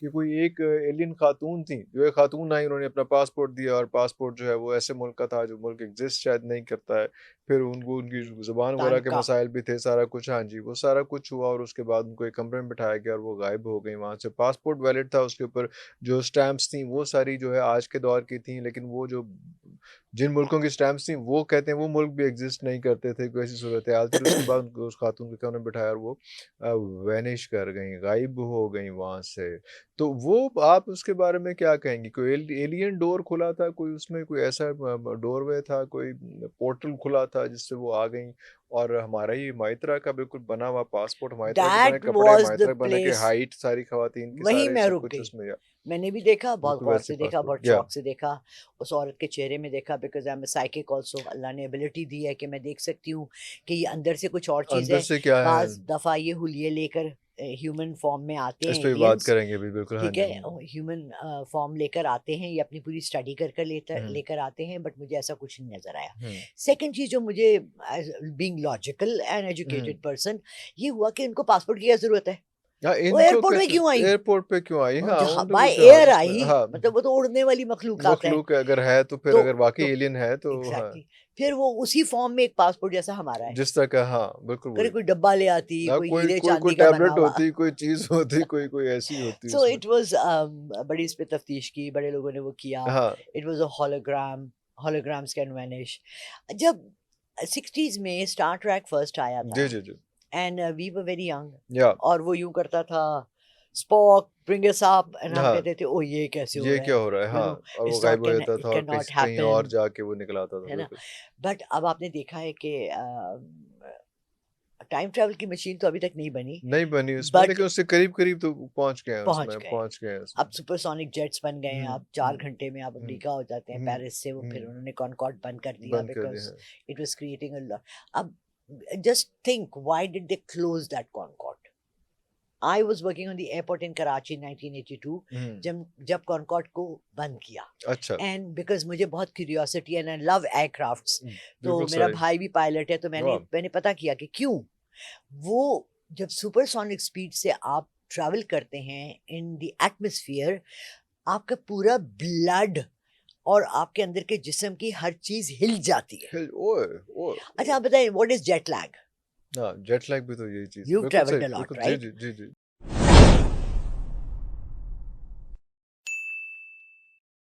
कि कोई एक एलियन खातून थी, जो एक खातून आई, उन्होंने अपना पासपोर्ट दिया और पासपोर्ट जो है वो ऐसे मुल्क का था जो मुल्क एग्ज़िस्ट शायद नहीं करता है। फिर उनको उनकी ज़ुबान वगैरह के तनका मसाइल भी थे, सारा कुछ, हाँ जी, वो सारा कुछ हुआ और उसके बाद उनको एक कमरे में बिठाया गया और वो गायब हो गई वहाँ से। पासपोर्ट वैलिड था, उसके ऊपर जो स्टैम्प्स थी वो सारी जो है आज के दौर की थी, लेकिन वो जो जिन मुल्कों की स्टैम्प्स थी वो कहते हैं वो मुल्क भी एग्ज़िस्ट नहीं करते थे, कोई ऐसी सूरत-ए-हाल थी। और उसके बाद उनको उस खातून को कमरे में बिठाया और वो अ, वैनिश कर गईं, गायब हो गईं वहाँ से। तो वो आप उसके बारे में क्या कहेंगी? कोई एलियन डोर खुला था, कोई उसमें कोई ऐसा डोरवे था, कोई पोर्टल खुला था जिससे वो आ गईं और हमारा ही माइत्रा का बिल्कुल बना हुआ पासपोर्ट हमारी तरह के बने, दैट कपड़े वाज़ हमारी द तरह बने के, प्लेस। हाइट सारी ख़वातीन की, वहीं सारे मैं सब रुक कुछ गई। उसमें या मैंने भी देखा, बहुत बिल्कुल गौर वैसे से देखा, पासपोर्ट बहुत या शौक से देखा। उस औरत के चेहरे में देखा, because I am a psychic also. Allah ने एबिलिटी दी है कि मैं देख सकती हूँ कि ये अंदर से कुछ और चीज़ अंदर है। से क्या है? बाज़ दफ़ा ये हुलिये लेकर ह्यूमन फॉर्म में आते इस हैं पे भी बात एलियंस, करेंगे भी बिल्कुल, हाँ ठीक जी। है? ह्यूमन फॉर्म लेकर आते हैं, ये अपनी पूरी स्टडी कर कर हुँ, लेकर आते हैं, बट मुझे ऐसा कुछ नहीं नज़र आया। हुँ, सेकंड चीज़ जो मुझे as being logical and hmm. Educated person, ये हुआ कि इनको पासपोर्ट की क्या ज़रूरत है? हाँ, वो इनको एयरपोर्ट में कैसे क्यों आई? एयरपोर्ट पे क्यों आई? हाँ, जहाँ उनको बाय कुछ एयर जहाज़ में आई, हाँ, मतलब वो तो उड़ने वाली मखलूक़ात है। मख़लूक़ अगर है तो फिर तो अगर वाक़ई तो एलियन है तो हाँ, एग्ज़ैक्टली, फिर वो उसी फ़ॉर्म में एक पासपोर्ट जैसा हमारा है। जिस तरह का हाँ, बिल्कुल अरे वही। कोई डब्बा ले आती, हाँ, कोई कोई हीरे कोई कोई चाँदी का बना टैबलेट हुआ। होती, कोई चीज़ होती, कोई कोई ऐसी होती सो उसमें। इट वाज़ बड़ी इस पे तफ्तीश की, बड़े लोगों ने वो किया। हाँ, it was a hologram, holograms can vanish. जब 60s में स्टार ट्रेक फर्स्ट आया था जी, जी, जी। And we were very young, yeah और वो यूँ करता था, Spock bring us up, and हम हाँ, कहते थे ओह ये कैसे हो ये रहा क्या है? हो रहा है? यू हाँ, नो और वो इट्स गायब नॉट हो कैन, जाता था इट और कैन नॉट किस कहीं और हैपन, जाके वो निकल आता था, है ना? बिल्कुल। बट अब आपने देखा है कि टाइम ट्रैवल की मशीन तो अभी तक नहीं बनी, नहीं बनी उसमें, बट लेकिन उससे करीब-करीब तो पहुँच गए हैं पहुँच उसमें, गए हैं। पहुँच गए हैं अब उसमें। सुपरसोनिक जेट्स बन गए हैं, हुँ, अब 4 हुँ, घंटे में आप हुँ, अमेरिका हो जाते हैं हुँ, पेरिस से। वो फिर हुँ, उन्होंने कॉनकॉर्ड बंद कर दिया बंद कर दिए बिकॉज़ हैं। It was creating a law. अब just think why did they close that Concorde? I was working on the airport in Karachi in 1982, hmm, जब कॉनकॉर्ड को बंद किया। अच्छा, एंड बिकॉज़ मुझे बहुत curiosity and I love aircrafts, तो बिल्कुल मेरा सही। भाई भी पायलट है, तो मैंने वाह! मैंने पता किया कि क्यों? वो जब सुपरसोनिक स्पीड से आप ट्रैवल करते हैं इन द एटमॉस्फेयर, आपका पूरा ब्लड और आपके अंदर के जिस्म की हर चीज़ हिल जाती है। हिल ओए! ओए! अच्छा ओए! आप बताइए, व्हाट इज़ जेट लैग? हाँ, जेट लैग भी तो यही चीज़ है। यू बिल्कुल सही, ट्रैवल्ड अ लॉट, बिल्कुल जी, राइट? जी, जी, जी।